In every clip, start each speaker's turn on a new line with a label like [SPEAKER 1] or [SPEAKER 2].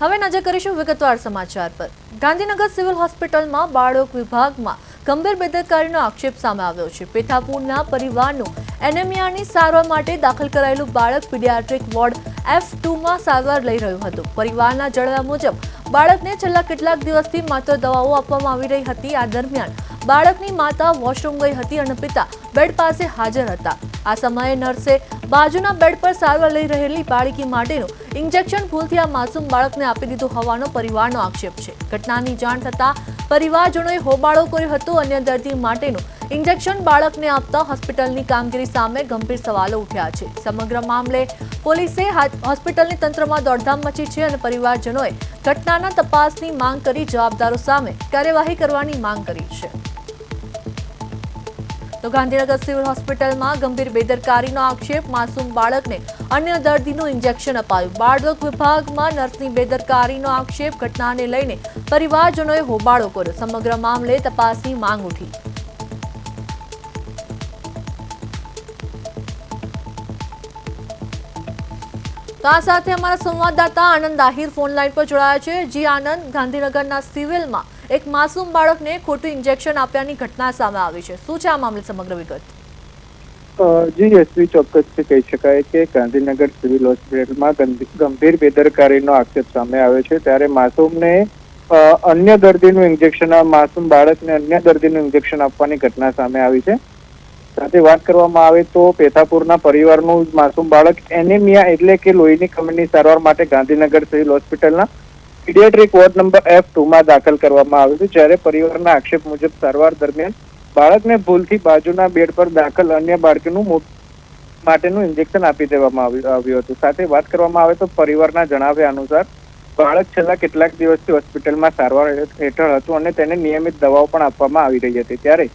[SPEAKER 1] હવે નજર કરીશું વિગતવાર સમાચાર પર। ગાંધીનગર સિવિલ હોસ્પિટલમાં બાળક વિભાગમાં ગંભીર બેદરકારીનો આક્ષેપ સામે આવ્યો છે। પેથાપુરના પરિવારનું એનેમિયાની સારવાર માટે દાખલ કરાયેલું બાળક પીડિયાટ્રિક વોર્ડ F2 માં સારવાર લઈ રહ્યું હતું। પરિવારના જણાવ્યા મુજબ બાળકને છેલ્લા કેટલાક દિવસથી માત્ર દવાઓ આપવામાં આવી રહી હતી। આ દરમિયાન બાળકની માતા વોશરૂમ ગઈ હતી અને પિતા બેડ પાસે હાજર હતા। આ સમયે નર્સે બાજુના બેડ પર સારવાર લઈ રહેલી બાળકી માટેનું ઇન્જેક્શન ભૂલથી આ માસૂમ બાળકને આપી દીધું હોવાનો પરિવારનો આક્ષેપ છે। ઘટનાની જાણ થતાં પરિવારજનોએ હોબાળો કર્યો હતો। અન્ય દર્દી માટેનું ઇન્જેક્શન બાળકને આપતા હોસ્પિટલની કામગીરી સામે ગંભીર સવાલો ઉઠ્યા છે। સમગ્ર મામલે પોલીસે હોસ્પિટલની તંત્રમાં દોડધામ મચી છે અને પરિવારજનોએ ઘટનાના તપાસની માંગ કરી જવાબદારો સામે કાર્યવાહી કરવાની માંગ કરી છે। તો ગાંધીનગર સિવિલ હોસ્પિટલમાં ગંભીર બેદરકારીનો આક્ષેપ। માસૂમ બાળકને અન્ય દર્દીનું ઇન્જેક્શન અપાયું। બાળક વિભાગમાં નર્સની બેદરકારીનો આક્ષેપ। ઘટનાને લઈને પરિવારજનોએ હોબાળો કર્યો। સમગ્ર મામલે તપાસની માંગ ઉઠી। તો આ સાથે અમારા સંવાદદાતા આનંદ આહિર ફોન લાઈન પર જોડાયા છે। જી આનંદ, ગાંધીનગરના સિવિલમાં એક માસૂમ બાળકને ખોટું ઇન્જેક્શન આપ્યાની ઘટના સામે આવી છે। શું છે આ મામલે સમગ્ર વિગત?
[SPEAKER 2] જી એસપી, ચોક્કસથી કહી શકાય કે ગાંધીનગર સિવિલ હોસ્પિટલમાં ગંભીર બેદરકારીનો આક્ષેપ સામે આવ્યો છે। ત્યારે માસૂમને અન્ય દર્દીનું ઇન્જેક્શન, માસૂમ બાળકને અન્ય દર્દીનું ઇન્જેક્શન આપવાની ઘટના સામે આવી છે। સાથે વાત કરવામાં આવે તો પેથાપુરના પરિવારનું માસૂમ બાળક એનેમિયા એટલે કે લોહીની કમીની સારવાર માટે ગાંધીનગર સિવિલ હોસ્પિટલના પીડિયાટ્રિક વોર્ડ નંબર F2 માં દાખલ કરવામાં આવ્યું હતું। જ્યારે પરિવારના આક્ષેપ મુજબ સારવાર દરમિયાન બાળકને ભૂલથી બાજુના બેડ પર દાખલ અન્ય બાળકનું માટેનું ઇન્જેક્શન આપી દેવામાં આવ્યું હતું। સાથે વાત કરવામાં આવે તો પરિવારના જણાવ્યા અનુસાર બાળક છેલ્લા કેટલાક દિવસથી હોસ્પિટલમાં સારવાર હેઠળ હતું અને તેને નિયમિત દવાઓ પણ આપવામાં આવી રહી હતી। ત્યારે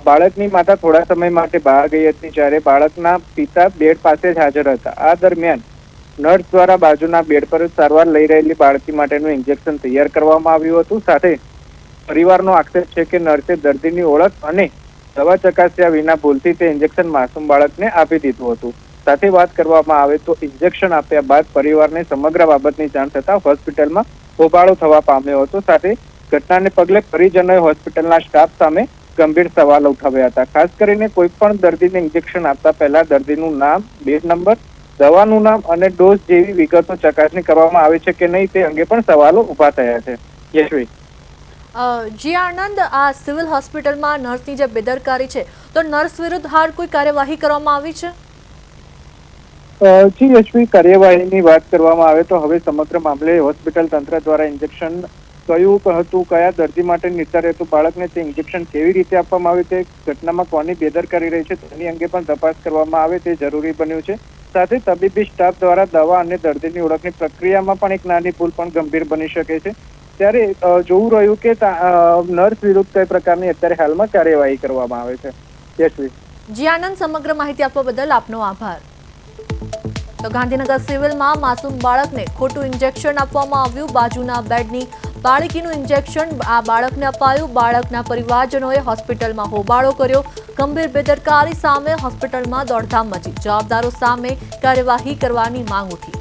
[SPEAKER 2] બાળકની માતા થોડા સમય માટે બહાર ગઈ હતી, જ્યારે બાળકના પિતા બેડ પાસે જ હાજર હતા। આ દરમિયાન નર્સ દ્વારા બાજુના બેડ પર સારવાર લઈ રહેલી બાળકી માટેનું ઇન્જેક્શન તૈયાર કરવામાં આવ્યું હતું। સાથે પરિવારનો આક્ષેપ છે કે નર્સે દર્દીની ઓળખ અને દવા ચકાસ્યા વિના ભૂલથી તે ઇન્જેક્શન માસૂમ બાળકને આપી દીધું હતું। સાથે વાત કરવામાં આવે તો ઇન્જેક્શન આપ્યા બાદ પરિવારને સમગ્ર બાબતની જાણ થતાં હોસ્પિટલમાં હોબાળો થવા પામ્યો હતો। સાથે ઘટનાને પગલે પરિજનોએ હોસ્પિટલના સ્ટાફ સામે ગંભીર સવાલ ઉઠાવ્યા હતા। ખાસ કરીને કોઈ પણ દર્દીને ઇન્જેક્શન આપતા પહેલા દર્દીનું નામ, બેડ નંબર, દવાનું નામ અને ડોઝ જેવી વિગતો ચકાસણી કરવામાં આવે છે કે નહીં તે અંગે પણ સવાલો ઉભા થયા છે। યશવી,
[SPEAKER 1] જી આનંદ, આ સિવિલ હોસ્પિટલમાં નર્સની જે બેદરકારી છે તો નર્સ વિરુદ્ધ હાલ કોઈ કાર્યવાહી કરવામાં આવી છે?
[SPEAKER 2] જી યશવી, કાર્યવાહીની વાત કરવામાં આવે તો હવે સમગ્ર મામલે હોસ્પિટલ તંત્ર દ્વારા ઇન્જેક્શન કયું હતું, કયા દર્દી માટે નિર્ધારિત હતું, બાળકને તે ઇન્જેક્શન કેવી રીતે આપવામાં આવે, તે ઘટનામાં કોની બેદરકારી રહી છે તેની અંગે પણ તપાસ કરવામાં આવે તે જરૂરી બન્યું છે। સાથે તબીબી સ્ટાફ દ્વારા દવા અને દર્દીની ઓળખની પ્રક્રિયામાં પણ એક નાની ભૂલ પણ ગંભીર બની શકે છે। ત્યારે જોવું રહ્યું કે નર્સ વિરુદ્ધ કઈ પ્રકારની અત્યારે હાલમાં કાર્યવાહી કરવામાં આવે છે। યશવી,
[SPEAKER 1] જી આનંદ, સમગ્ર માહિતી આપવા બદલ આપનો આભાર। તો ગાંધીનગર સિવિલમાં માસૂમ બાળકને ખોટું ઇન્જેક્શન આપવામાં આવ્યું। બાજુના બેડની બાળકીનું ઇન્જેક્શન આ બાળકને અપાયું। બાળકના પરિવારજનોએ હોસ્પિટલમાં હોબાળો કર્યો। ગંભીર બેદરકારી સામે હોસ્પિટલમાં દોડધામ મચી। જવાબદારો સામે કાર્યવાહી કરવાની માંગ ઉઠી।